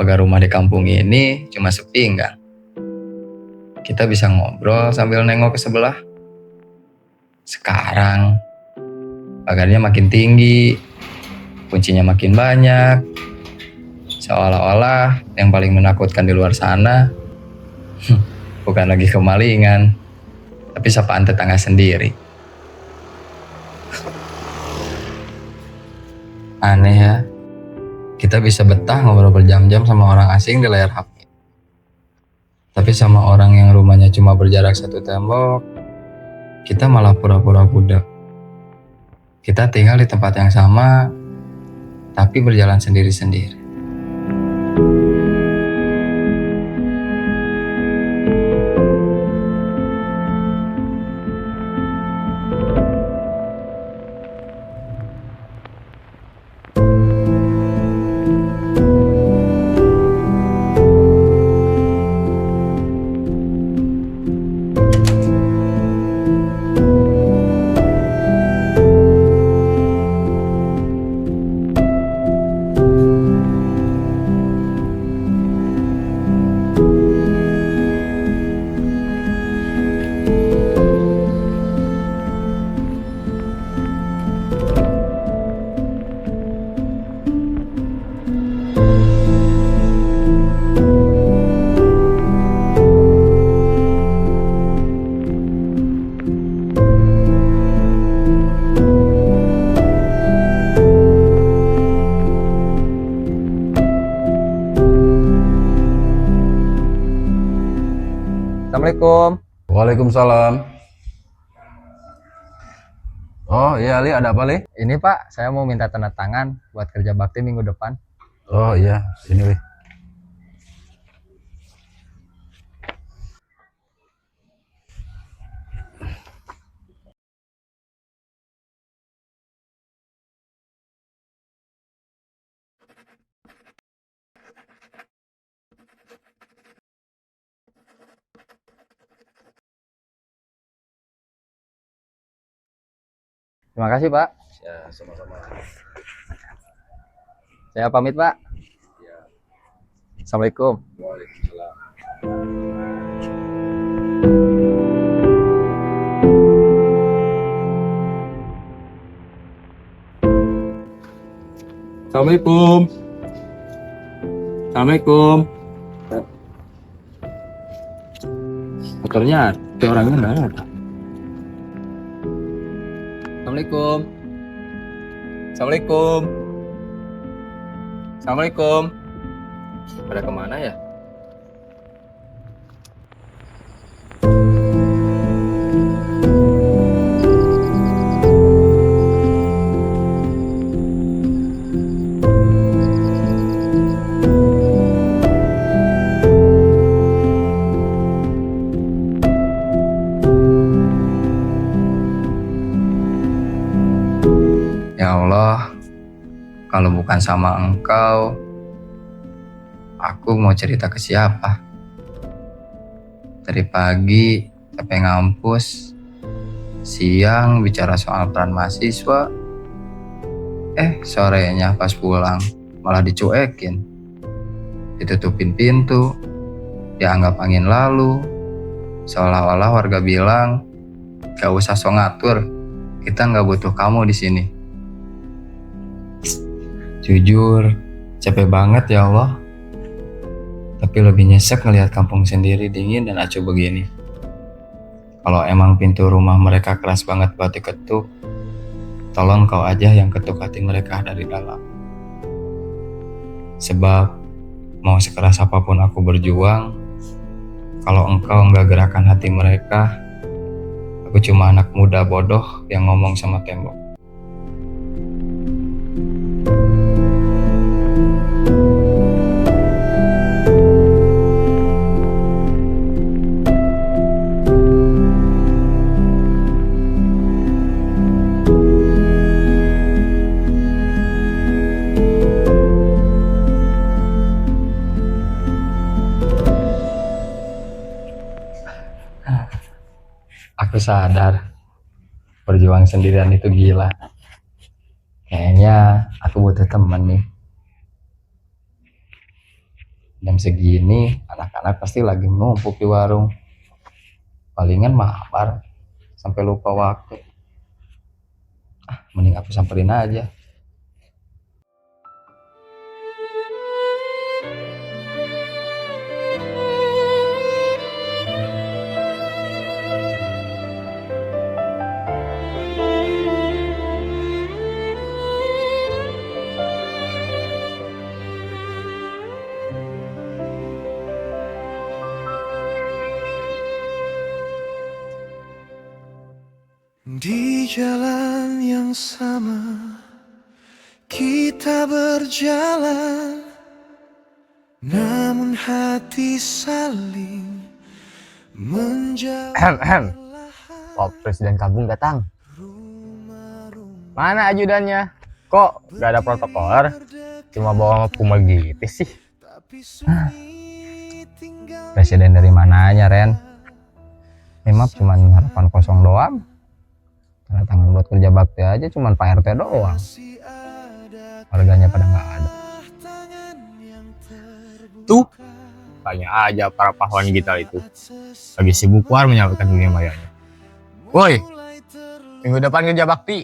pagar rumah di kampung ini cuma sepinggang. Kita bisa ngobrol sambil nengok ke sebelah. Sekarang pagarnya makin tinggi, kuncinya makin banyak. Seolah-olah yang paling menakutkan di luar sana bukan lagi kemalingan, tapi sapaan tetangga sendiri. Aneh ya, kita bisa betah ngobrol berjam-jam sama orang asing di layar HP. Tapi sama orang yang rumahnya cuma berjarak satu tembok, kita malah pura-pura budak. Kita tinggal di tempat yang sama, tapi berjalan sendiri-sendiri. Assalamualaikum. Waalaikumsalam. Oh iya Li, ada apa Li? Ini Pak, saya mau minta tanda tangan buat kerja bakti minggu depan. Oh iya, sini Li. Terima kasih Pak. Ya, sama-sama. Saya pamit Pak. Ya. Assalamualaikum. Waalaikumsalam. Assalamualaikum. Assalamualaikum. Motornya ada, orangnya nggak ada. Assalamualaikum. Assalamualaikum. Assalamualaikum. Pada kemana ya? Ya Allah, kalau bukan sama Engkau, aku mau cerita ke siapa? Dari pagi capek ngampus, siang bicara soal peran mahasiswa, sorenya pas pulang malah dicuekin, ditutupin pintu, dianggap angin lalu, seolah-olah warga bilang, gak usah so ngatur, kita gak butuh kamu di sini. Jujur, capek banget ya Allah. Tapi lebih nyesek ngelihat kampung sendiri dingin dan acuh begini. Kalau emang pintu rumah mereka keras banget buat diketuk, tolong kau aja yang ketuk hati mereka dari dalam. Sebab mau sekeras apapun aku berjuang, kalau engkau nggak gerakan hati mereka, aku cuma anak muda bodoh yang ngomong sama tembok. Aku sadar berjuang sendirian itu gila. Kayaknya aku butuh temen nih. Jam segini anak-anak pasti lagi numpuk di warung. Palingan mabar sampai lupa waktu. Mending aku samperin aja. Di jalan yang sama kita berjalan, namun hati saling menjauh. Pak Presiden Kampung datang. Mana ajudannya? Kok gak ada protokoler? Cuma bawa Pumagitis sih. Presiden dari mananya, Ren? Emap cuma harapan kosong doang. Tanda tangan buat kerja bakti aja cuma Pak RT doang. Warganya pada nggak ada. Tuh, tanya aja para pahlawan digital itu. Lagi sibuk war menyelamatkan dunia mayanya. Woi, minggu depan kerja bakti.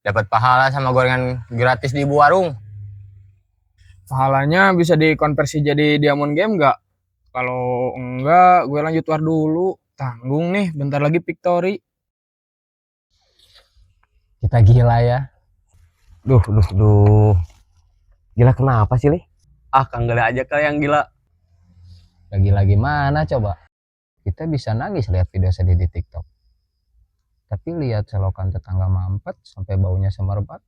Dapat pahala sama gorengan gratis di ibu warung. Pahalanya bisa dikonversi jadi diamond game nggak? Kalau enggak, gue lanjut war dulu. Tanggung nih, bentar lagi victory. Kita gila ya. Duh. Gila kenapa sih, Li? Kang Gila aja kali yang gila. Lagi-lagi mana coba? Kita bisa nangis lihat video sedih di TikTok. Tapi lihat selokan tetangga mampet sampai baunya semerbak.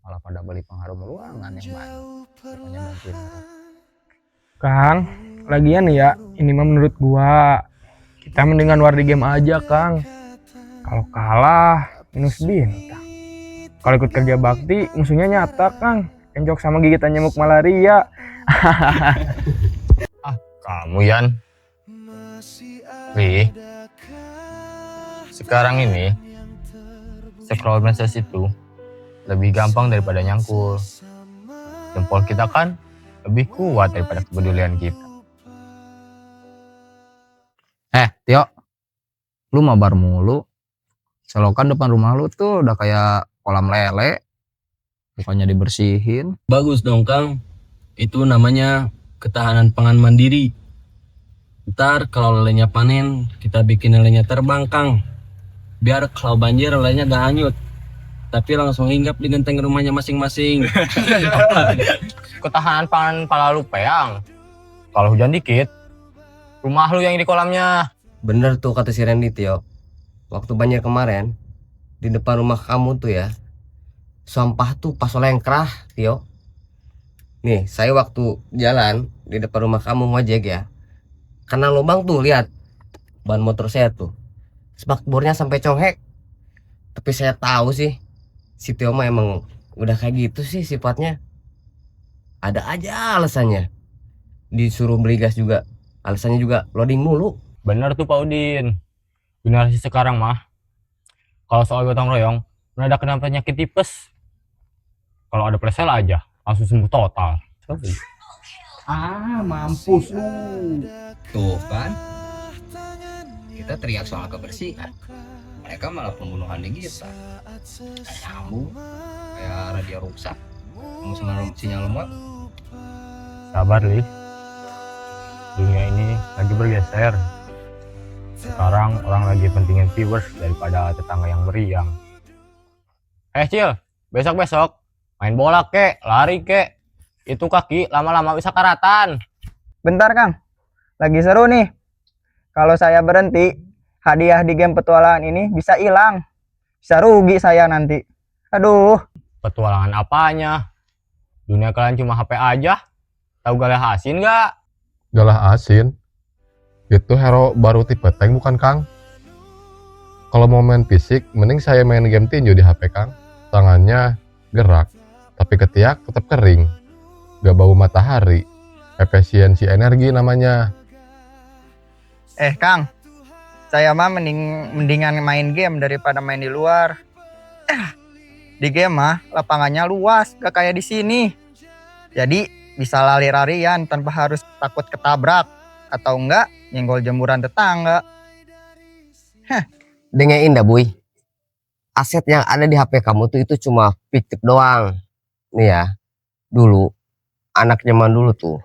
Malah pada beli pengharum ruangan yang banyak. Pokoknya bantuin orang. Kang, lagian ya, ini mah menurut gua. Kita mendingan war di game aja, Kang. Kalau kalah, minus bintang. Kalau ikut kerja bakti, musuhnya nyata, Kang. Encok sama gigitan nyamuk malaria. Kamu, Yan. Li, sekarang ini scroll message itu lebih gampang daripada nyangkul. Jempol kita kan lebih kuat daripada kepedulian kita. Tio, lu mabar mulu. Selokan depan rumah lu tuh udah kayak kolam lele. Bukannya dibersihin. Bagus dong Kang. Itu namanya ketahanan pangan mandiri. Ntar kalau lelenya panen, kita bikin lelenya terbang Kang. Biar kalau banjir lelenya gak hanyut, tapi langsung hinggap di genteng rumahnya masing-masing. Ketahanan pangan pala lu peang. Kalau hujan dikit, rumah lu yang di kolamnya. Bener tuh kata si Randy, Tio. Waktu banjir kemarin, di depan rumah kamu tuh ya, sampah tuh pas lengkrah, Tio. Nih, saya waktu jalan di depan rumah kamu ngojek ya, kena lubang tuh, lihat ban motor saya tuh, spakbornya sampai congek. Tapi saya tahu sih, si Tio mah emang udah kayak gitu sih sifatnya. Ada aja alasannya. Disuruh beli gas juga, alasannya juga loading mulu. Bener tuh Pak Udin. Generasi sekarang mah, kalau soal gotong royong, ada kena penyakit tipes. Kalau ada presel aja, langsung sembuh total. Mampus lu. Tuh kan. Kita teriak soal kebersihan. Mereka malah pembunuhan di kita. Kayak nyambung, kayak radio rusak. Kamu sinyal lemot. Sabar, Li. Dunia ini lagi bergeser. Sekarang orang lagi pentingin viewers daripada tetangga yang meriang. Cil, besok-besok main bola kek, lari kek. Itu kaki lama-lama bisa karatan. Bentar Kang, lagi seru nih. Kalau saya berhenti, hadiah di game petualangan ini bisa hilang. Bisa rugi saya nanti. Aduh. Petualangan apanya? Dunia kalian cuma HP aja. Tahu Galah Asin nggak? Galah Asin? Itu hero baru tipe tank bukan Kang? Kalau mau main fisik, mending saya main game tinju di HP Kang. Tangannya gerak, tapi ketiak tetap kering. Gak bau matahari. Efisiensi energi namanya. Kang, saya mah mendingan main game daripada main di luar. Di game mah lapangannya luas, gak kayak di sini. Jadi bisa lari-larian tanpa harus takut ketabrak atau enggak nyenggol jemuran tetangga. Dengerin dah Boy. Aset yang ada di HP kamu tuh itu cuma fiktif doang. Nih ya, dulu anak zaman dulu tuh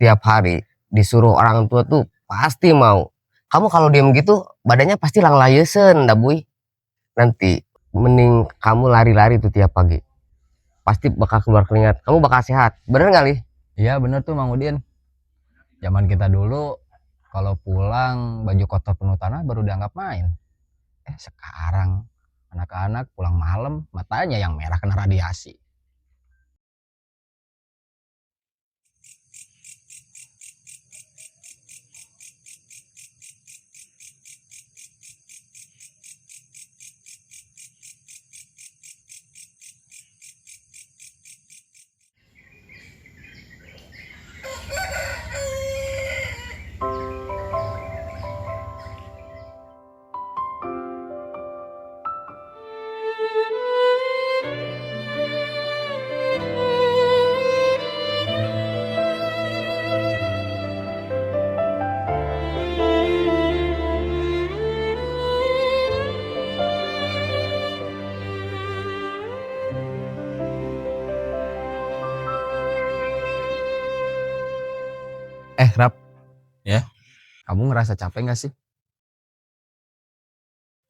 tiap hari disuruh orang tua tuh pasti mau. Kamu kalau diem gitu badannya pasti lang-layesen dah Boy. Nanti mending kamu lari-lari tuh tiap pagi. Pasti bakal keluar keringat. Kamu bakal sehat. Bener gak Li? Iya bener tuh Mang Udin. Zaman kita dulu kalau pulang baju kotor penuh tanah baru dianggap main. Sekarang anak-anak pulang malam matanya yang merah kena radiasi. Rap. Ya? Kamu ngerasa capek gak sih?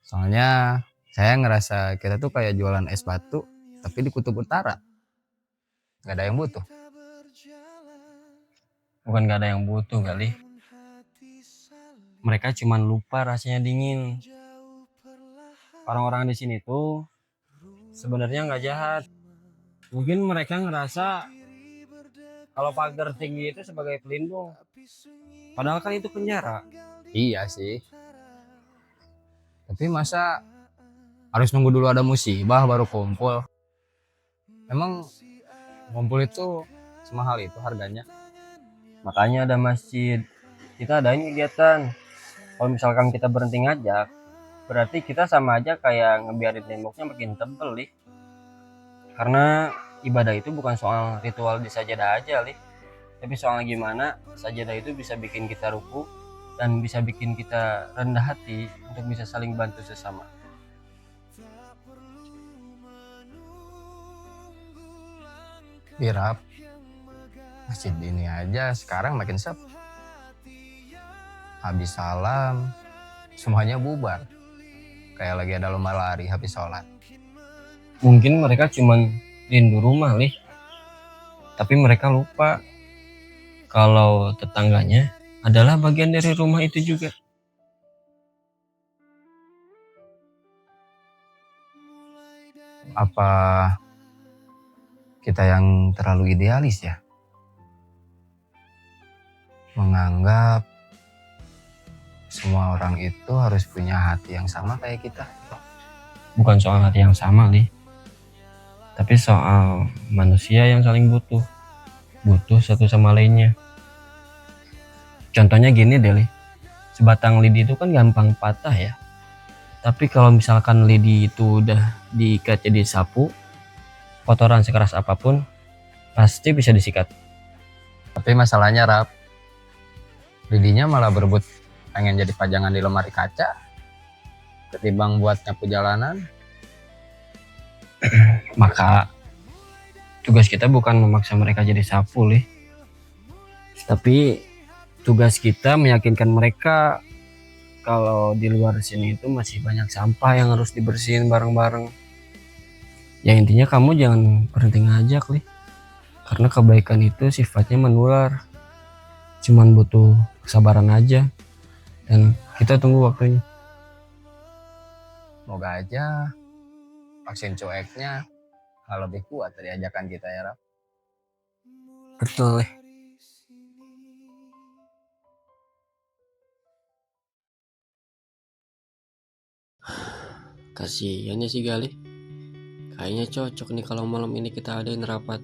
Soalnya saya ngerasa kita tuh kayak jualan es batu tapi di kutub utara. Gak ada yang butuh. Bukan gak ada yang butuh kali. Mereka cuman lupa rasanya dingin. Orang-orang di sini tuh sebenarnya nggak jahat. Mungkin mereka ngerasa kalau pagar tinggi itu sebagai pelindung. Padahal kan itu penjara. Iya sih. Tapi masa harus nunggu dulu ada musibah baru kumpul? Emang kumpul itu semahal itu harganya? Makanya ada masjid. Kita adain kegiatan. Kalau misalkan kita berhenti ngajak, berarti kita sama aja kayak ngebiarin temboknya makin tebel, Li. Karena ibadah itu bukan soal ritual di sajadah aja, Li. Tapi soal gimana sajadah itu bisa bikin kita ruku dan bisa bikin kita rendah hati untuk bisa saling bantu sesama. Irap, masjid ini aja sekarang makin sepi. Habis salam, semuanya bubar. Kayak lagi ada lomba lari habis sholat. Mungkin mereka cuman rindu rumah, Li. Tapi mereka lupa kalau tetangganya adalah bagian dari rumah itu juga. Apa kita yang terlalu idealis ya? Menganggap semua orang itu harus punya hati yang sama kayak kita. Bukan soal hati yang sama, Li. Tapi soal manusia yang saling butuh. Butuh satu sama lainnya. Contohnya gini deh, Li. Sebatang lidi itu kan gampang patah ya. Tapi kalau misalkan lidi itu udah diikat jadi sapu, kotoran sekeras apapun pasti bisa disikat. Tapi masalahnya Rap, lidinya malah berebut pengen jadi pajangan di lemari kaca ketimbang buat nyapu jalanan. Maka tugas kita bukan memaksa mereka jadi sapu, Li. Tapi tugas kita meyakinkan mereka kalau di luar sini itu masih banyak sampah yang harus dibersihin bareng-bareng. Ya intinya kamu jangan berhenti ngajak, Li. Karena kebaikan itu sifatnya menular. Cuman butuh kesabaran aja. Dan kita tunggu waktunya. Semoga aja vaksin cueknya nggak lebih kuat dari ajakan kita ya Rap. Betul, Li. Kasiannya sih Gali. Kayaknya cocok nih kalau malam ini kita adain rapat.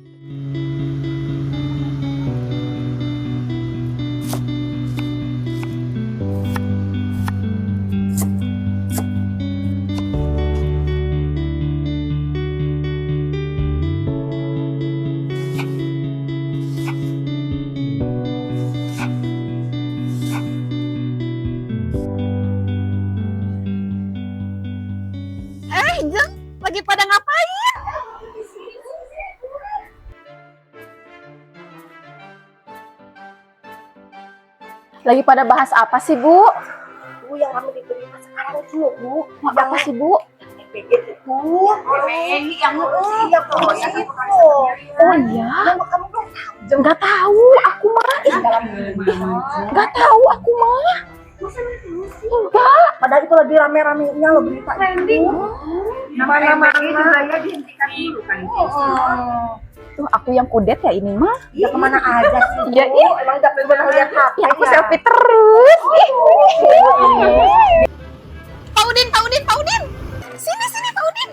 Lagi pada bahas apa sih, Bu? Bu, yang kami diberi sekarang itu, Bu. Apa sih, Bu? Itu. Yang iya, pokoknya itu. Oh iya? Kamu belum tahu. Nggak tahu, aku mah. Nggak tahu, aku mah. Enggak. Padahal itu lagi rame-ramenya lo berita itu. Mana-mana juga ya dihentikan dulu kan. Tuh aku yang kudet ya ini mah. Ya kemana aja sih? Iya, iya. Emang gak pernah lihat HP Ya aku selfie terus. Pak Udin. Sini Pak Udin.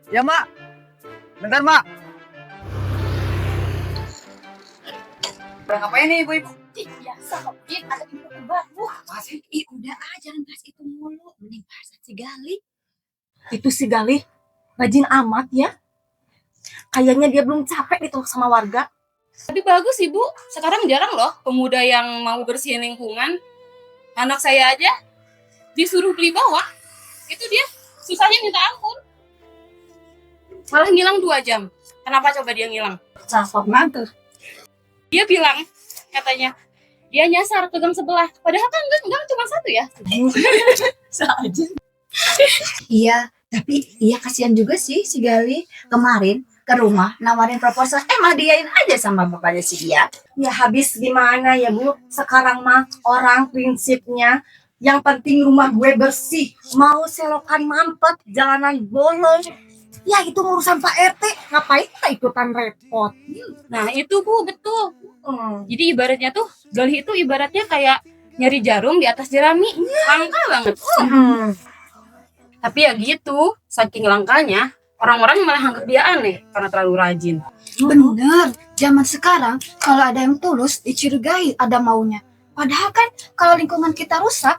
Ya, Mak. Bentar, Mak. Udah ngapain nih, Ibu-ibu? Biasa kok, ada info terbaru. Udah aja, jangan bahas itu mulu. Mending bahas si Galih. Itu si Galih rajin amat ya. Kayaknya dia belum capek ditolak sama warga. Tapi bagus Ibu, sekarang jarang loh pemuda yang mau bersihin lingkungan. Anak saya aja disuruh beli bawah, itu dia susahnya minta ampun. Malah ngilang 2 jam. Kenapa coba dia ngilang? Capek banget. Dia bilang, katanya, dia nyasar ke gang sebelah. Padahal kan gang cuma 1 ya. Saja. Iya, tapi iya kasihan juga sih si Gali. Kemarin ke rumah nawarin proposal, malah diain aja sama bapaknya si dia. Ya habis gimana ya Bu, sekarang mah orang prinsipnya yang penting rumah gue bersih. Mau selokan mampet, jalanan bolong, ya itu urusan Pak RT, ngapain kita ikutan repot. Nah itu Bu, betul. Jadi ibaratnya tuh, Galih itu ibaratnya kayak nyari jarum di atas jerami. Langka banget. Tapi ya gitu, saking langkanya, orang-orang malah anggap dia aneh karena terlalu rajin. Bener, zaman sekarang kalau ada yang tulus dicurigai ada maunya. Padahal kan kalau lingkungan kita rusak,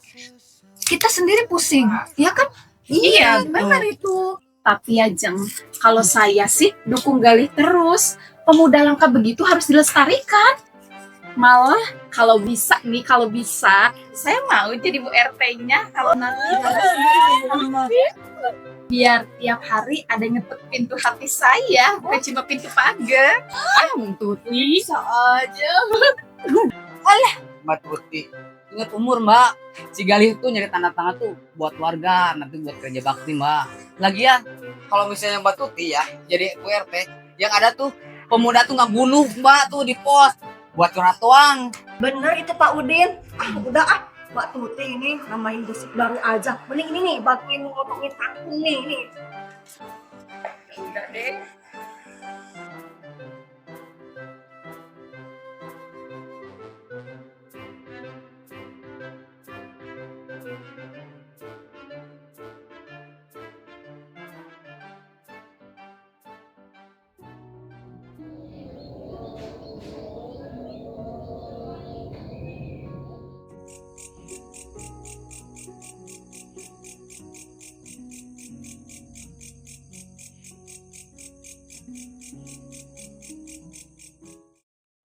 kita sendiri pusing, ya kan? Iya, benar itu. Tapi ya Jeng, kalau saya sih dukung Galih terus. Pemuda langka begitu harus dilestarikan. Malah kalau bisa, saya mau jadi Bu RT-nya kalau nanti. Biar tiap hari ada yang ngetuk pintu hati saya, bukan cuma pintu pagar. Tuti. Bisa aja. Mbak Tuti. Ingat umur, Mbak. Si Galih tuh nyari tanda tangan tuh buat warga, nanti buat kerja bakti, Mbak. Lagian, kalau misalnya Mbak Tuti ya, jadi Bu RT, yang ada tuh pemuda tuh nggak bunuh, Mbak, tuh di pos. Buat curhat doang. Bener itu Pak Udin. Udah Mbak Tuti ini namain gosip baru aja. Mending ini nih, bantuin ngotongin takun nih. Udah deh.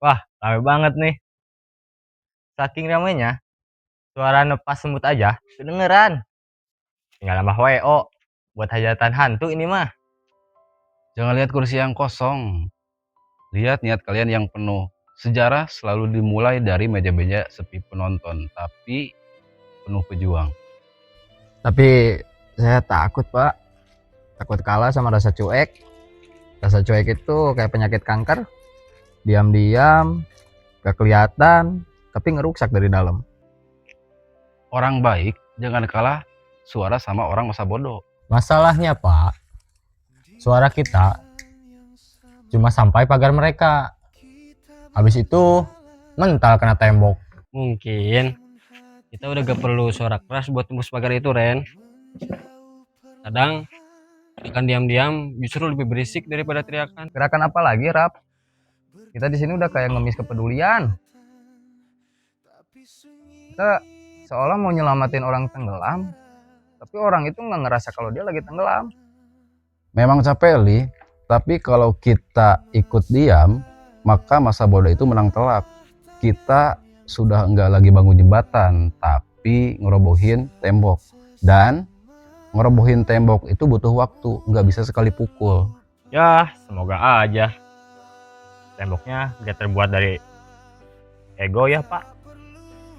Wah, rame banget nih. Saking ramainya, suara nepas semut aja kedengeran. Tinggal nambah WO buat hajatan hantu ini mah. Jangan lihat kursi yang kosong. Lihat niat kalian yang penuh. Sejarah selalu dimulai dari meja-meja sepi penonton, tapi penuh pejuang. Tapi saya takut, Pak. Takut kalah sama rasa cuek. Rasa cuek itu kayak penyakit kanker. Diam-diam, gak kelihatan, tapi ngerusak dari dalam. Orang baik jangan kalah suara sama orang masa bodoh. Masalahnya, Pak, suara kita cuma sampai pagar mereka. Habis itu mental kena tembok. Mungkin kita udah gak perlu suara keras buat tembus pagar itu, Ren. Kadang akan diam-diam justru lebih berisik daripada teriakan. Gerakan apa lagi, Rap? Kita di sini udah kayak ngemis kepedulian. Kita seolah mau nyelamatin orang tenggelam, tapi orang itu nggak ngerasa kalau dia lagi tenggelam. Memang capek, Li. Tapi kalau kita ikut diam, maka masa bodoh itu menang telak. Kita sudah nggak lagi bangun jembatan, tapi ngerobohin tembok. Dan ngerobohin tembok itu butuh waktu, nggak bisa sekali pukul. Ya, semoga aja. Temboknya gak terbuat dari ego ya, Pak.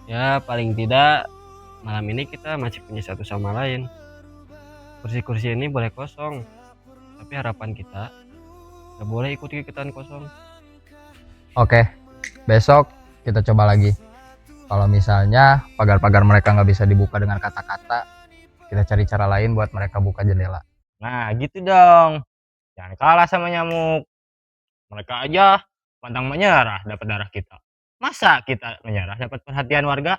Ya paling tidak malam ini kita masih punya satu sama lain. Kursi-kursi ini boleh kosong, tapi harapan kita gak boleh ikut-ikutan kosong. Oke, besok kita coba lagi. Kalau misalnya pagar-pagar mereka nggak bisa dibuka dengan kata-kata, kita cari cara lain buat mereka buka jendela. Nah gitu dong, jangan kalah sama nyamuk. Mereka aja pantang menyerah dapat darah kita. Masa kita menyerah dapat perhatian warga?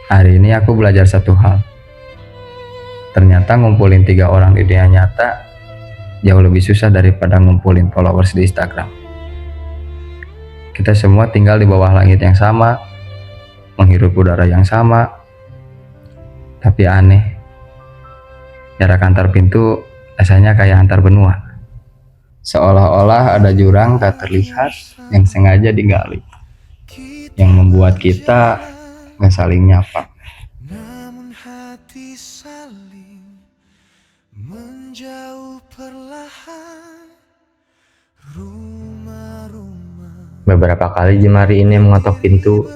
Hari ini aku belajar satu hal. Ternyata ngumpulin 3 orang di dunia nyata jauh lebih susah daripada ngumpulin followers di Instagram. Kita semua tinggal di bawah langit yang sama, menghirup udara yang sama, tapi aneh, jarak antar pintu rasanya kayak antar benua. Seolah-olah ada jurang tak terlihat yang sengaja digali, yang membuat kita nggak saling nyapa. Namun hati saling menjauh perlahan. Rumah-rumah Beberapa kali jemari ini mengetok pintu.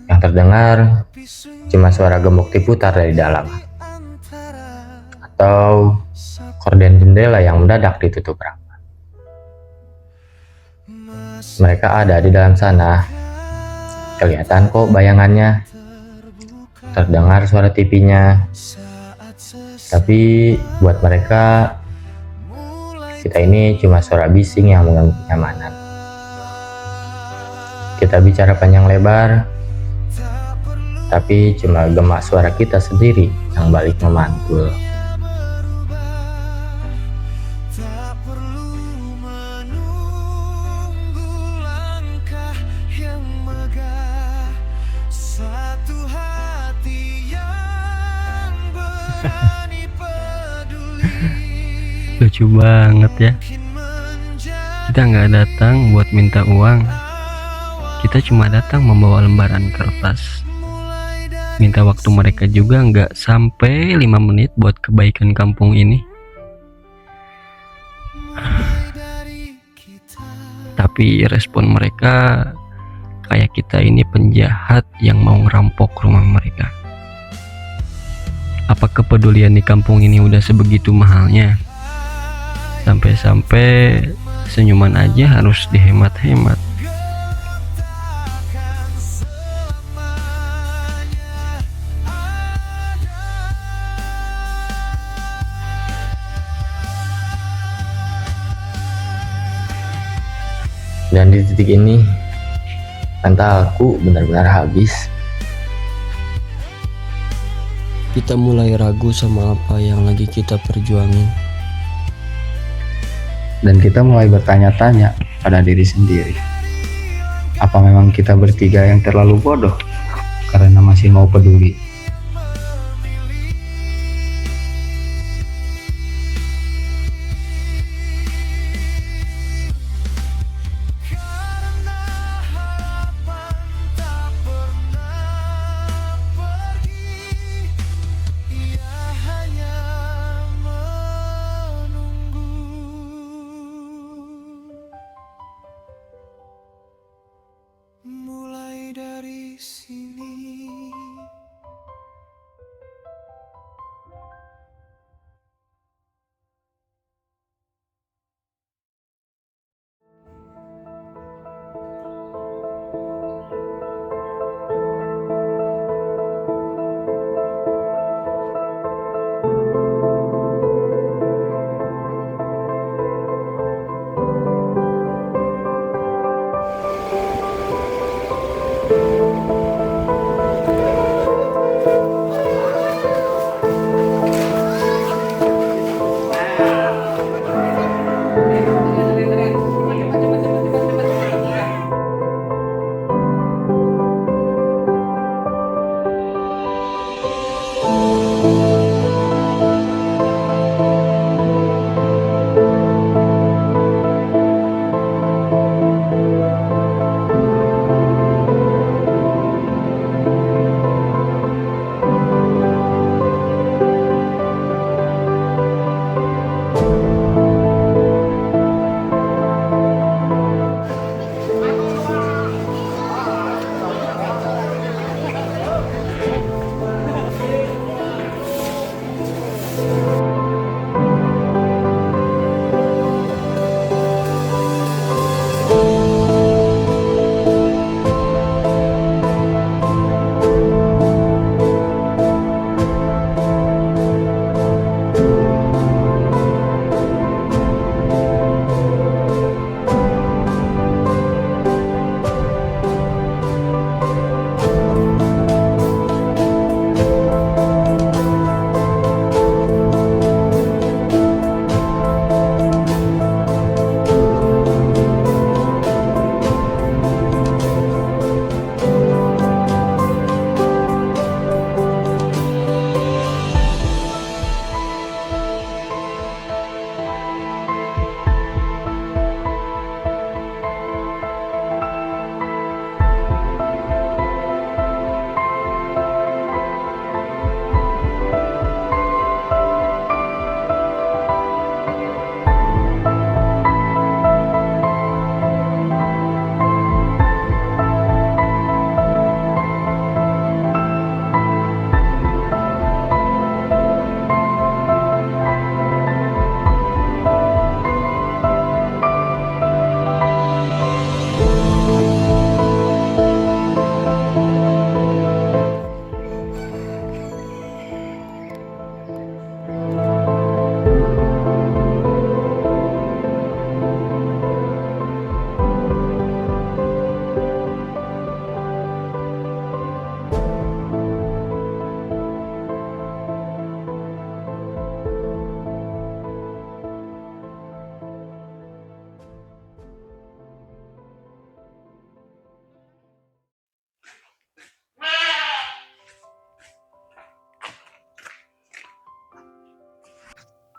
Yang terdengar cuma suara gembok diputar dari dalam, atau korden jendela yang mendadak ditutup rapat. Mereka ada di dalam sana. Kelihatan kok bayangannya. Terdengar suara TV-nya. Tapi buat mereka, kita ini cuma suara bising yang mengganggu kenyamanan. Kita bicara panjang lebar, tapi cuma gemak suara kita sendiri yang balik memantul. tak perlu menunggu langkah yang megah. Satu hati yang berani peduli. Lucu banget ya. Kita nggak datang buat minta uang. Kita cuma datang membawa lembaran kertas. Minta waktu mereka juga nggak sampai 5 menit buat kebaikan kampung ini. Tapi respon mereka kayak kita ini penjahat yang mau ngerampok rumah mereka. Apa kepedulian di kampung ini udah sebegitu mahalnya? Sampai-sampai senyuman aja harus dihemat-hemat. Dan di titik ini, mentalku benar-benar habis. Kita mulai ragu sama apa yang lagi kita perjuangin. Dan kita mulai bertanya-tanya pada diri sendiri. Apa memang kita bertiga yang terlalu bodoh karena masih mau peduli? Mulai dari sini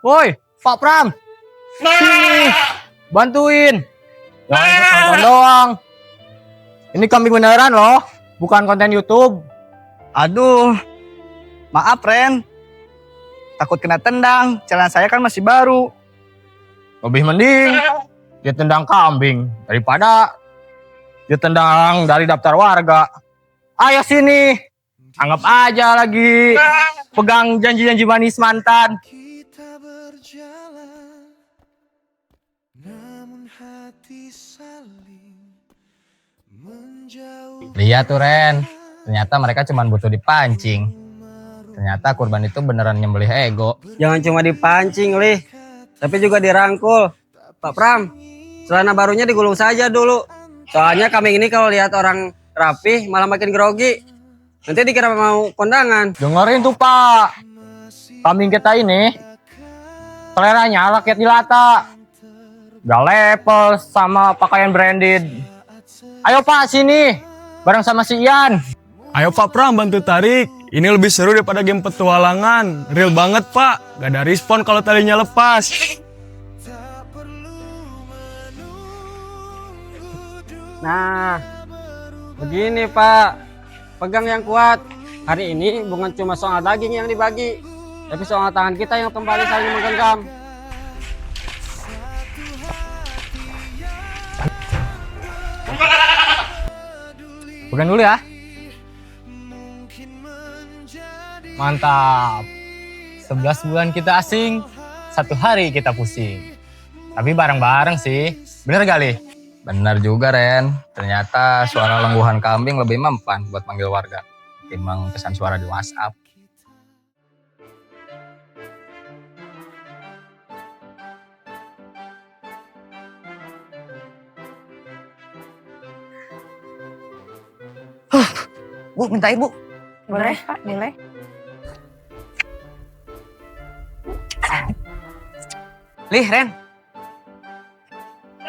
Woi, Pak Pram. Sini. Bantuin. Jangan ikut nonton doang. Ini kambing beneran loh, bukan konten YouTube. Aduh, maaf Ren. Takut kena tendang, jalan saya kan masih baru. Lebih mending dia tendang kambing daripada dia tendang dari daftar warga. Ayo sini, anggap aja lagi pegang janji-janji manis mantan. Kita berjalan, namun hati saling menjauh. Lihat tuh Ren, ternyata mereka cuma butuh dipancing. Ternyata kurban itu beneran nyembelih ego. Jangan cuma dipancing, Lih, tapi juga dirangkul. Pak Pram, celana barunya digulung saja dulu. Soalnya kambing ini kalau lihat orang rapi malah makin grogi. Nanti dikira mau kondangan. Dengerin tuh Pak, kambing kita ini seleranya rakyat jelata. Gak level sama pakaian branded. Ayo Pak sini, bareng sama si Ian. Ayo Pak Pram bantu tarik. Ini lebih seru daripada game petualangan. Real banget Pak. Gak ada respon kalau talinya lepas. Nah, begini Pak. Pegang yang kuat. Hari ini bukan cuma soal daging yang dibagi, tapi soal tangan kita yang kembali saling menggenggam. Pegang dulu ya. Mantap. 11 bulan kita asing, 1 hari kita pusing. Tapi bareng-bareng sih. Bener gak, Li? Bener juga, Ren. Ternyata suara lengguhan kambing lebih mempan buat manggil warga ketimbang pesan suara di WhatsApp. Bu, minta ibu. Boleh, Pak, boleh. Lih, Ren.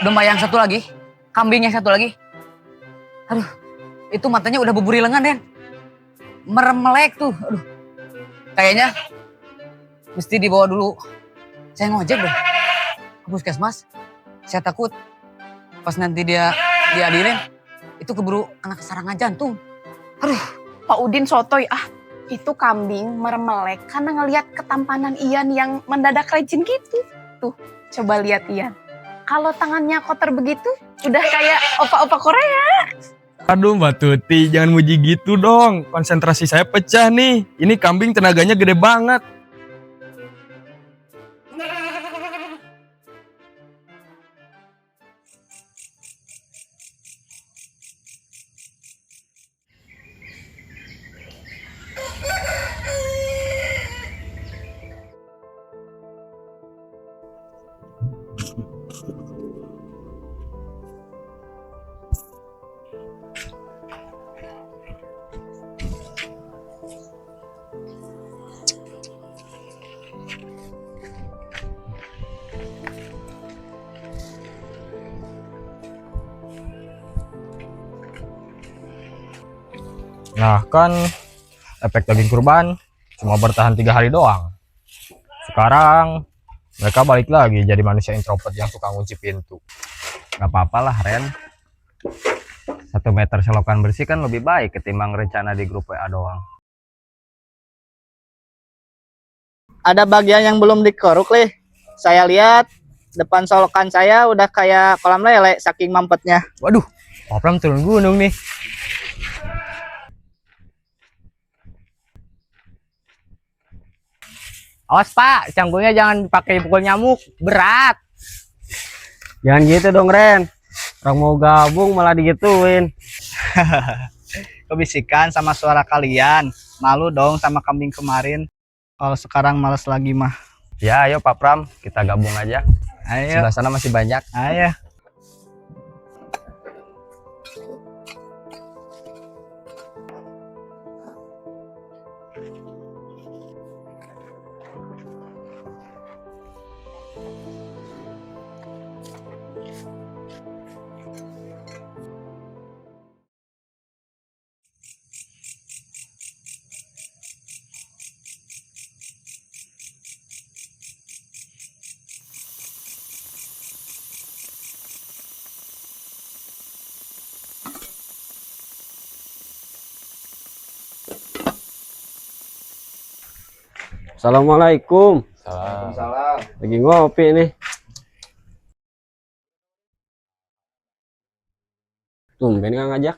Domba yang satu lagi, kambing yang satu lagi. Aduh, itu matanya udah buburi lengan, Ren. Merem melek tuh. Aduh. Kayaknya mesti dibawa dulu. Saya ngojek deh ke puskesmas. Saya takut pas nanti dia diadilin, itu keburu kena serangan jantung. Aduh. Pak Udin sotoy. Itu kambing merem-melek karena ngelihat ketampanan Ian yang mendadak rajin gitu. Tuh, coba lihat Ian. Kalau tangannya kotor begitu, udah kayak opa-opa Korea. Aduh Mbak Tuti, jangan muji gitu dong. Konsentrasi saya pecah nih. Ini kambing tenaganya gede banget. Nah kan efek daging kurban cuma bertahan 3 hari doang. Sekarang mereka balik lagi jadi manusia introvert yang suka ngunci pintu. Gak apa-apa lah Ren. 1 meter selokan bersih kan lebih baik ketimbang rencana di grup WA doang. Ada bagian yang belum dikeruk, Lih. Saya lihat depan solokan saya udah kayak kolam lele saking mampetnya. Waduh, Pak Pram turun gunung nih. Awas Pak, cangkulnya jangan pakai pukul nyamuk, berat. Jangan gitu dong Ren. Orang mau gabung malah digituin. Kebisikan sama suara kalian. Malu dong sama kambing kemarin. Kalau sekarang males lagi mah. Ya ayo Pak Pram, kita gabung aja. Ayo. Sebelah sana masih banyak. Ayo. Assalamualaikum. Waalaikumsalam. Lagi ngopi nih. Tumben nggak ngajak.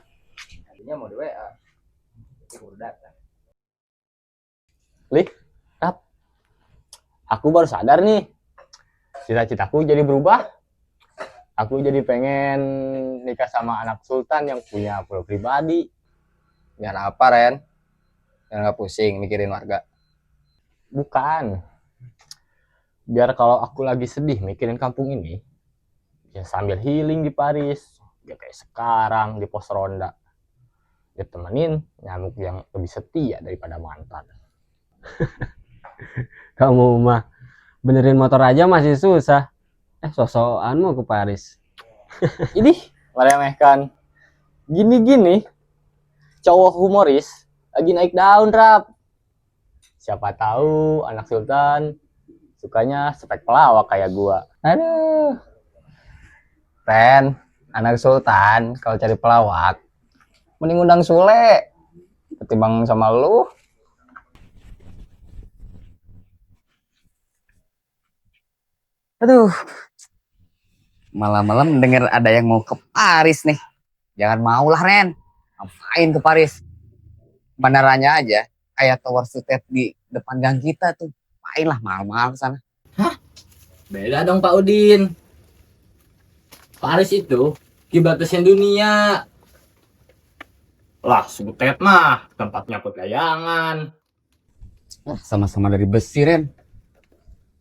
Tadinya mau di WA. Tapi udah datang. Lih, Rap. Aku baru sadar nih. Cita-citaku jadi berubah. Aku jadi pengen nikah sama anak sultan yang punya pulau pribadi. Biar apa, Ren? Biar nggak pusing mikirin warga. Bukan. Biar kalau aku lagi sedih mikirin kampung ini, ya sambil healing di Paris, ya kayak sekarang di pos ronda. Ditemenin nyamuk yang lebih setia daripada mantan. Kamu mah benerin motor aja masih susah. Sosokan mau ke Paris. Ini meremehkan. Gini-gini, cowok humoris lagi naik daun, Rap. Siapa tahu anak sultan sukanya spek pelawak kayak gua. Aduh. Ren, anak sultan kalau cari pelawak mending undang Sule ketimbang sama lu. Aduh, malam-malam denger ada yang mau ke Paris nih. Jangan mau lah, Ren. Ngapain ke Paris? Bandaranya aja kayak tower sutet di depan gang kita tuh. Ngapain lah mahal-mahal ke sana. Beda dong Pak Udin. Paris itu kiblatnya dunia. Lah, sutet mah tempatnya pegayangan. Sama-sama dari besi, Ren.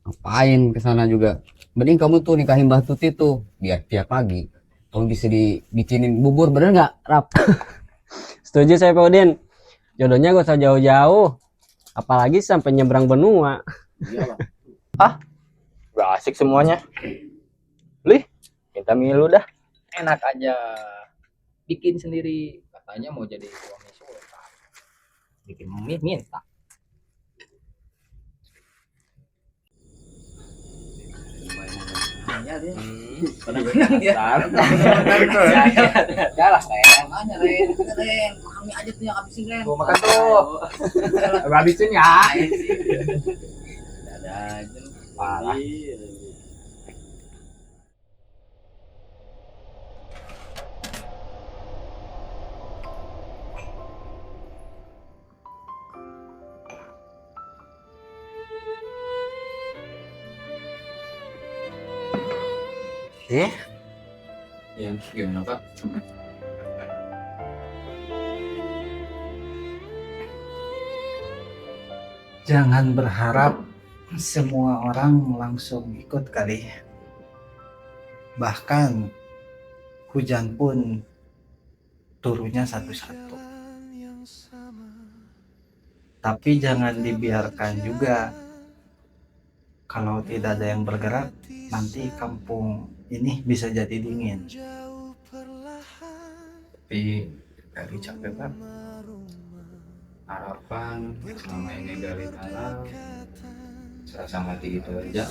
Ngapain ke sana juga? Mending kamu tuh nikahin Mbah Tuti tuh, biar tiap pagi kamu bisa dibikinin bubur, bener nggak, Rap? Setuju saya Pak Udin. Jodohnya gak usah jauh-jauh. Apalagi sampai nyebrang benua. Iya, Gak asik semuanya. Lih, minta milu dah. Enak aja. Bikin sendiri. Katanya mau jadi suami sultan. Bikin minta. Tenang dia. Jalan, Ren. Makanya, Ren. Kami aja tuh yang habisin, Ren. Gua makan tuh. Habisin ya. Ada aja. Parah. Ya, gimana Pak? Jangan berharap semua orang langsung ikut kali. Bahkan hujan pun turunnya satu-satu. Tapi jangan dibiarkan juga. Kalau tidak ada yang bergerak, nanti kampung ini bisa jadi dingin. Tapi Gali capek Pak. Harapan selama ini Gali tanam serasa mati gitu aja.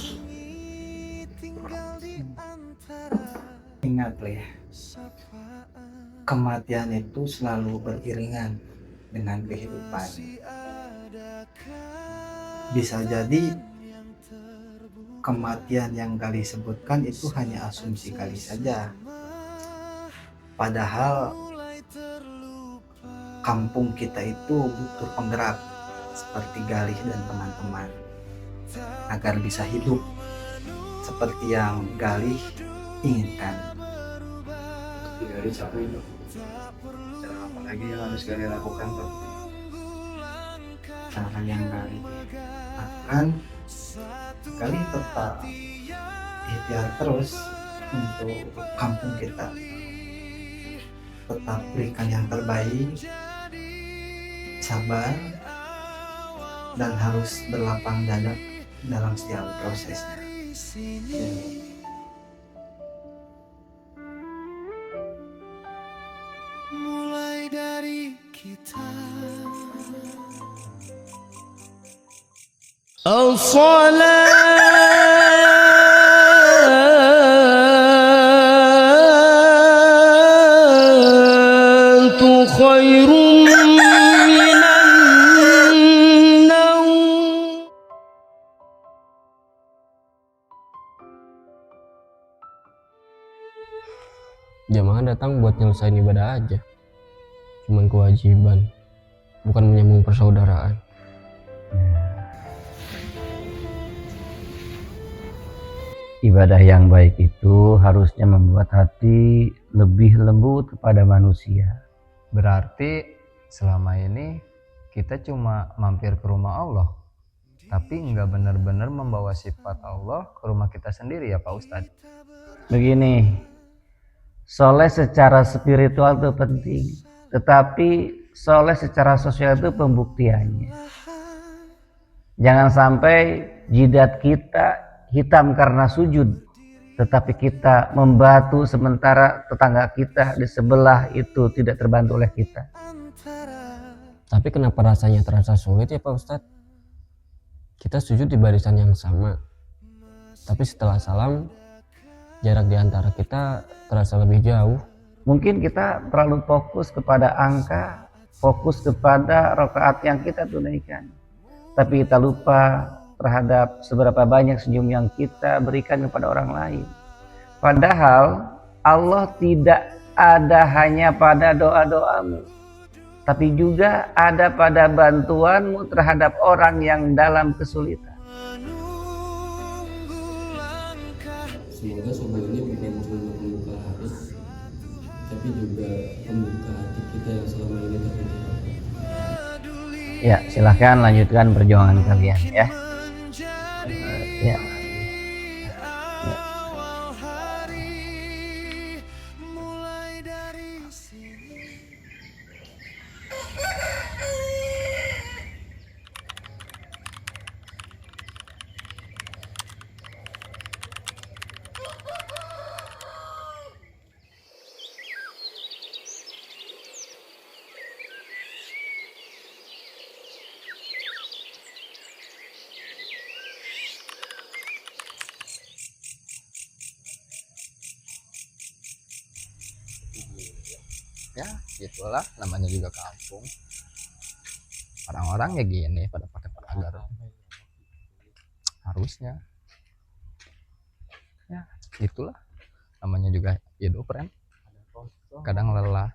Ingat ya, kematian itu selalu beriringan dengan kehidupan. Bisa jadi kematian yang Gali sebutkan itu hanya asumsi Gali saja. Padahal kampung kita itu butuh penggerak seperti Gali dan teman-teman agar bisa hidup seperti yang Gali inginkan. Gali capek itu. Cara apa lagi yang harus Gali lakukan Pak? Cara yang Gali akan Gali tetap ikhtiar terus untuk kampung kita, tetap berikan yang terbaik, sabar, dan harus berlapang dada dalam setiap prosesnya. Mulai dari kita As-salatu khairum minan naum. Jamaah datang buat nyelesain ibadah aja. Cuman kewajiban, bukan menyambung persaudaraan. Ibadah yang baik itu harusnya membuat hati lebih lembut kepada manusia. Berarti selama ini kita cuma mampir ke rumah Allah, tapi nggak benar-benar membawa sifat Allah ke rumah kita sendiri ya Pak Ustadz. Begini, soleh secara spiritual itu penting, tetapi soleh secara sosial itu pembuktiannya. Jangan sampai jidat kita hitam karena sujud, tetapi kita membatu sementara tetangga kita di sebelah itu tidak terbantu oleh kita. Tapi kenapa rasanya terasa sulit ya Pak Ustadz? Kita sujud di barisan yang sama, tapi setelah salam, jarak di antara kita terasa lebih jauh. Mungkin kita terlalu fokus kepada angka, fokus kepada rakaat yang kita tunaikan, tapi kita lupa terhadap seberapa banyak senyum yang kita berikan kepada orang lain. Padahal Allah tidak ada hanya pada doa-doamu, tapi juga ada pada bantuanmu terhadap orang yang dalam kesulitan. Semoga sobat ini bukan cuma pembuka hati, tapi juga pembuka hati kita yang selama ini tertutup. Ya, silahkan lanjutkan perjuangan kalian ya. Ya. Ya gitulah, namanya juga kampung, orang-orang ya gini pada pakai pagar harusnya ya gitulah, namanya juga hidup Ren, kadang lelah.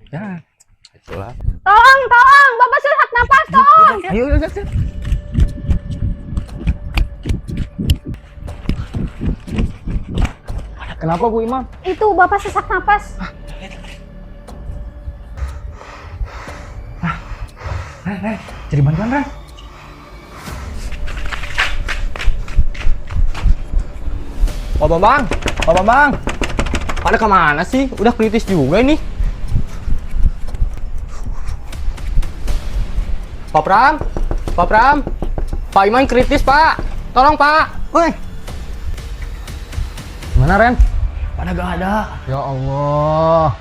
Ya itulah. Tolong, Bapak sesak napas, tolong. Ayo. Kenapa Bu Imam? Itu Bapak sesak napas. Cari bantuan Ren. Pak Bambang, pada kemana sih? Udah kritis juga ini. Pak Pram, Pak Iman kritis Pak, tolong Pak. Woi. Mana Ren? Pada gak ada. Ya Allah,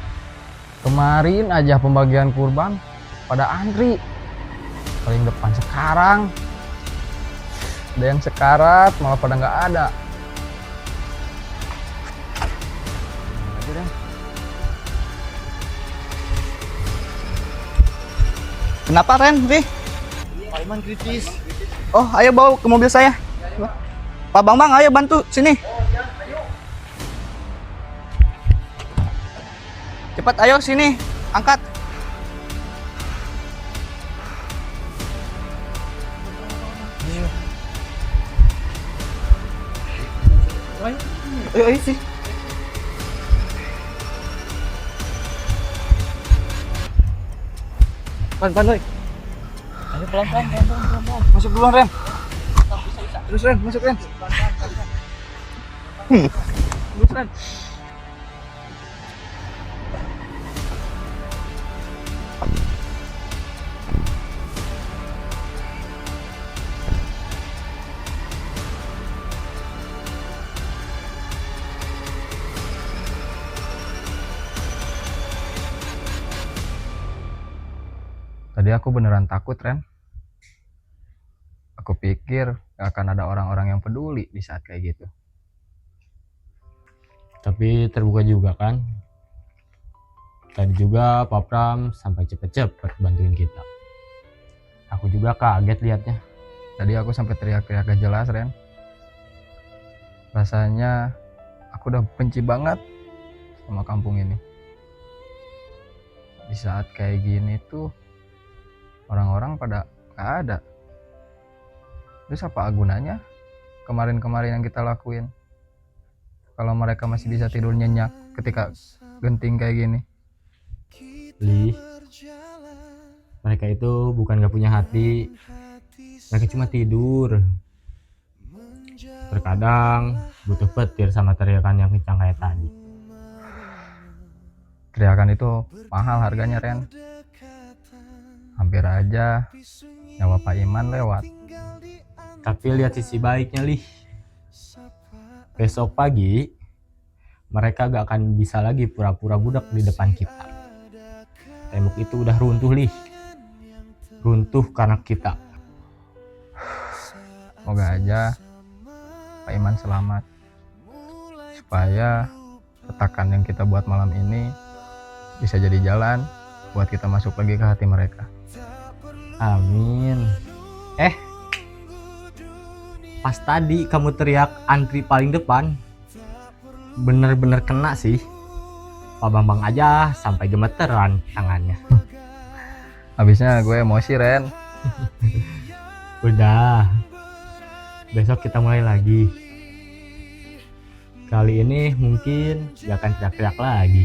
kemarin aja pembagian kurban pada antri paling depan. Sekarang ada yang sekarat malah pada nggak ada. Kenapa Ren? Pak Iman kritis. Oh, ayo bawa ke mobil saya. Pak Bambang, ayo bantu sini. Cepat, ayo sini, angkat. Ayo sih. Pelan-pelan, Ren. Ayo pelan-pelan. Masuk duluan Ren. Terus Ren, masuk Ren. Terus Ren. Tadi aku beneran takut Ren. Aku pikir gak akan ada orang-orang yang peduli di saat kayak gitu. Tapi terbuka juga kan. Tadi juga Pak Pram sampai cepet-cepet bantuin kita. Aku juga kaget liatnya. Tadi aku sampai teriak-teriak gak jelas Ren. Rasanya aku udah benci banget sama kampung ini. Di saat kayak gini tuh orang-orang pada gak ada. Terus apa gunanya kemarin-kemarin yang kita lakuin kalau mereka masih bisa tidur nyenyak ketika genting kayak gini? Lih, mereka itu bukan gak punya hati, mereka cuma tidur. Terkadang butuh petir sama teriakan yang kencang kayak tadi. Teriakan itu mahal harganya, Ren. Hampir aja nyawa Pak Iman lewat. Tapi lihat sisi baiknya, Lih. Besok pagi mereka gak akan bisa lagi pura-pura budak di depan kita. Tembok itu udah runtuh, Lih. Runtuh karena kita. Semoga aja Pak Iman selamat. Supaya retakan yang kita buat malam ini bisa jadi jalan buat kita masuk lagi ke hati mereka. Amin. Pas tadi kamu teriak antri paling depan, bener-bener kena sih. Pak Bambang aja sampai gemeteran tangannya. Habisnya gue emosi, Ren. Udah, besok kita mulai lagi. Kali ini mungkin gak akan teriak-teriak lagi.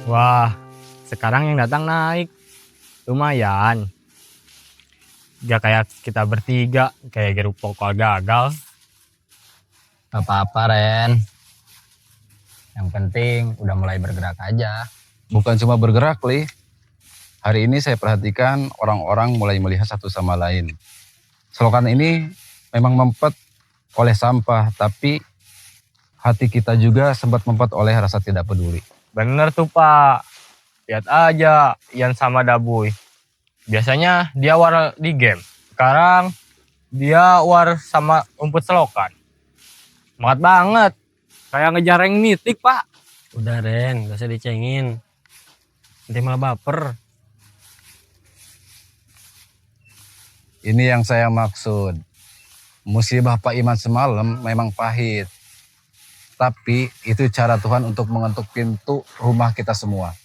Wah, sekarang yang datang naik. Lumayan. Gak kayak kita bertiga, kayak geruk pokok gagal. Gak apa-apa, Ren. Yang penting udah mulai bergerak aja. Bukan cuma bergerak, Li. Hari ini saya perhatikan orang-orang mulai melihat satu sama lain. Selokan ini memang mempet oleh sampah, tapi hati kita juga sempat mempet oleh rasa tidak peduli. Bener tuh, Pak. Lihat aja Ian sama Dabuy. Biasanya dia war di game. Sekarang dia war sama rumput selokan. Semangat banget. Kayak ngejar rank mitik, Pak. Udah Ren, gak usah dicengin. Nanti malah baper. Ini yang saya maksud. Musibah Pak Iman semalam memang pahit. Tapi itu cara Tuhan untuk mengetuk pintu rumah kita semua.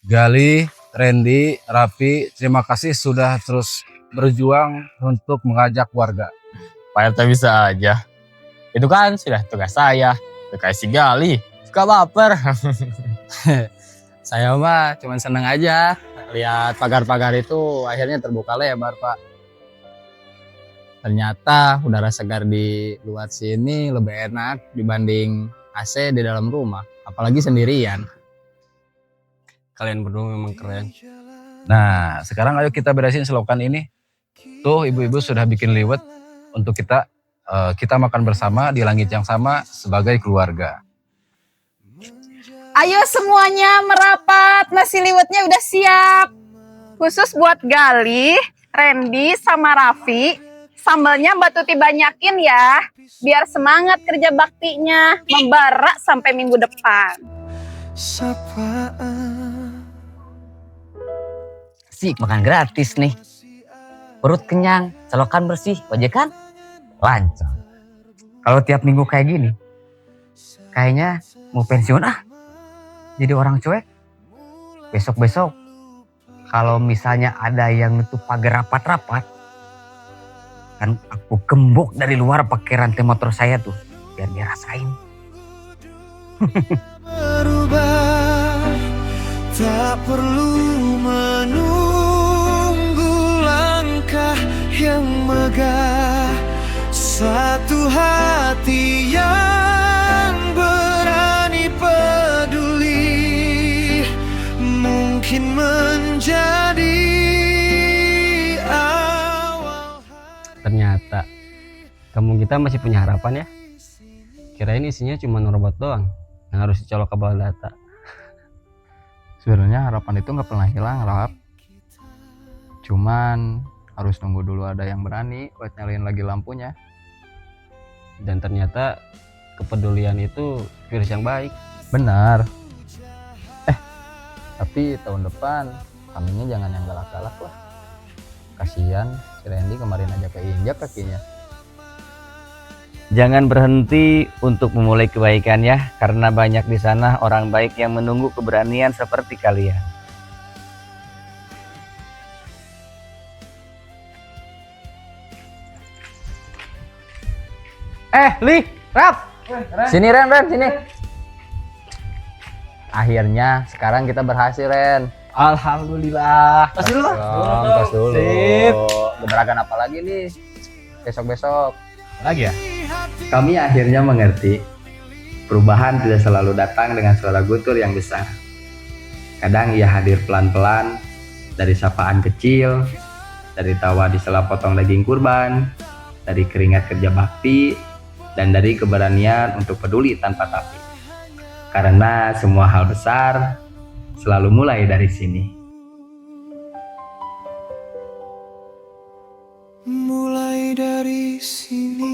Gali, Randy, Raffi, terima kasih sudah terus berjuang untuk mengajak warga. Pak RT bisa aja. Itu kan sudah tugas saya. Tugas si Gali. Suka baper. Saya mah cuman seneng aja lihat pagar-pagar itu akhirnya terbuka lebar, Pak. Ternyata udara segar di luar sini lebih enak dibanding AC di dalam rumah, apalagi sendirian. Kalian berdua memang keren. Nah, sekarang ayo kita beresin selokan ini. Tuh ibu-ibu sudah bikin liwet untuk kita makan bersama di langit yang sama sebagai keluarga. Ayo semuanya merapat, nasi liwetnya udah siap. Khusus buat Gali, Randy, sama Raffi. Sambalnya Mbak Tuti banyakin ya, biar semangat kerja baktinya, membara sampai minggu depan. Sik makan gratis nih. Perut kenyang, selokan bersih, ojekan lancar. Kalau tiap minggu kayak gini, kayaknya mau pensiun ah. Jadi orang cuek. Besok-besok kalau misalnya ada yang nutup pagar rapat-rapat, kan aku gembok dari luar pakai rantai motor saya tuh, biar dia rasain. Berubah, tak perlu menunggu langkah yang megah. Satu hati yang berani peduli mungkin menjadi awal. Ternyata kampung kita masih punya harapan ya. Kirain isinya cuma robot doang yang harus dicolok ke bawah data. Sebenarnya harapan itu nggak pernah hilang, Rap. Cuman harus nunggu dulu ada yang berani buat nyalain lagi lampunya. Dan ternyata kepedulian itu virus yang baik. Benar. Tapi tahun depan kambingnya jangan yang galak-galak lah. Kasihan si Randy kemarin aja keinjak kakinya. Jangan berhenti untuk memulai kebaikan ya, karena banyak di sana orang baik yang menunggu keberanian seperti kalian. Li, Rap. Sini Ren, sini. Akhirnya sekarang kita berhasil, Ren. Alhamdulillah. Tas dulu. Tas dulu. Sip. Gebrakan apa lagi nih? Besok-besok. Lagi ya? Kami akhirnya mengerti perubahan tidak selalu datang dengan suara gutur yang besar. Kadang ia hadir pelan-pelan, dari sapaan kecil, dari tawa di sela potong daging kurban, dari keringat kerja bakti, dan dari keberanian untuk peduli tanpa tapi. Karena semua hal besar selalu mulai dari sini. Mulai dari sini.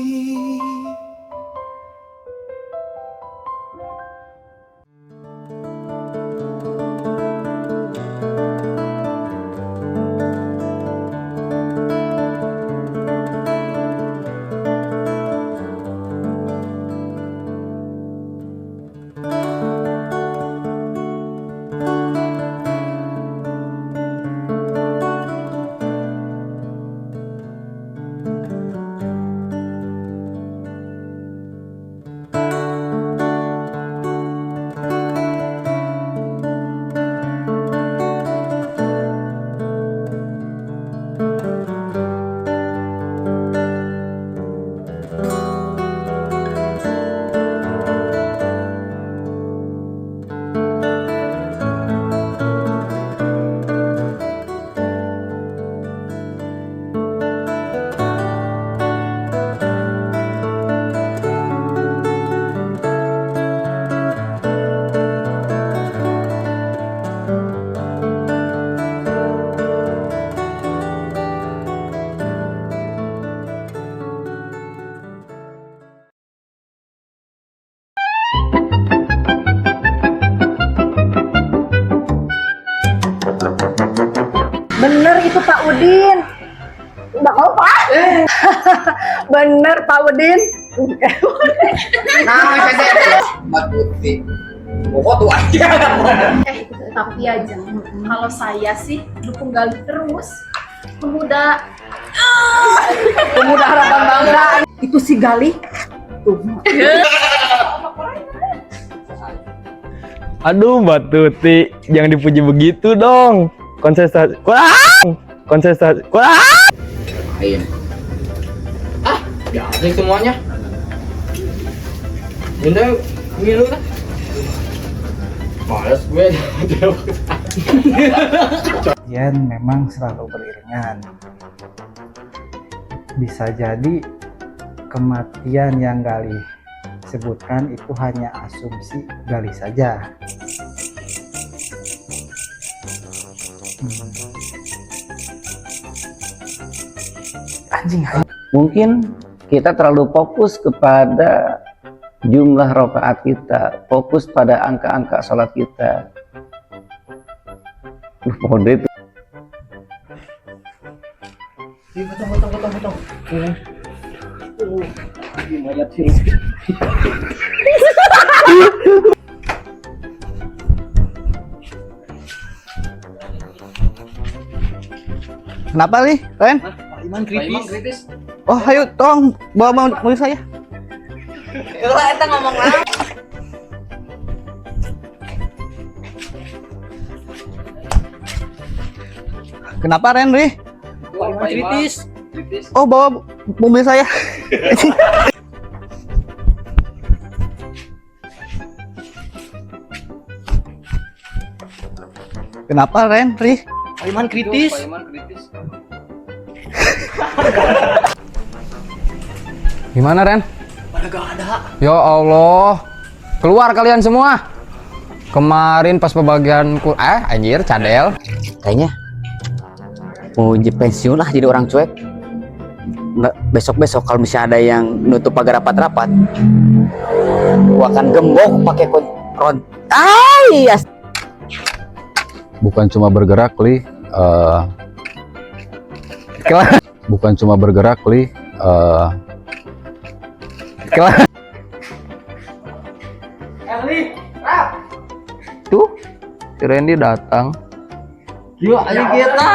Bener itu Pak Udin. Bakal Pak. Bener Pak Udin. Nah, Mbak Tuti. Pokok tuh aja. Tapi aja, kalau saya sih dukung Galih terus. Pemuda harapan bangsa. Itu si Galih. Aduh Mbak Tuti, jangan dipuji begitu dong. Konsentrasi. Konsentrasi. Jadi semuanya. Bunda, minum kan? Males gue. Kejadian memang selalu beriringan. Bisa jadi kematian yang Galih sebutkan itu hanya asumsi Galih saja. Mungkin kita terlalu fokus kepada jumlah rakaat kita, fokus pada angka-angka sholat kita. Mode itu. Potong. Kenapa nih, Ren? Iman kritis. Oh, ayo tolong bawa mobil saya. Lah eta ngomong lah. Kenapa Ren, Ri? Iman kritis. Oh, bawa mobil saya. Kenapa Ren, Ri? Iman kritis. Gimana Ren? Pada gak ada. Ya Allah, keluar kalian semua. Kemarin pas pembagian anjir cadel. Kayaknya mau pensiun lah jadi orang cuek. Nggak, besok kalau misalnya ada yang nutup pagar rapat-rapat, gua akan gembok pakai kron. Iya. Bukan cuma bergerak, Li. Bukan cuma bergerak, Li. Tuh, si Randy datang. Yuk, ayo kita.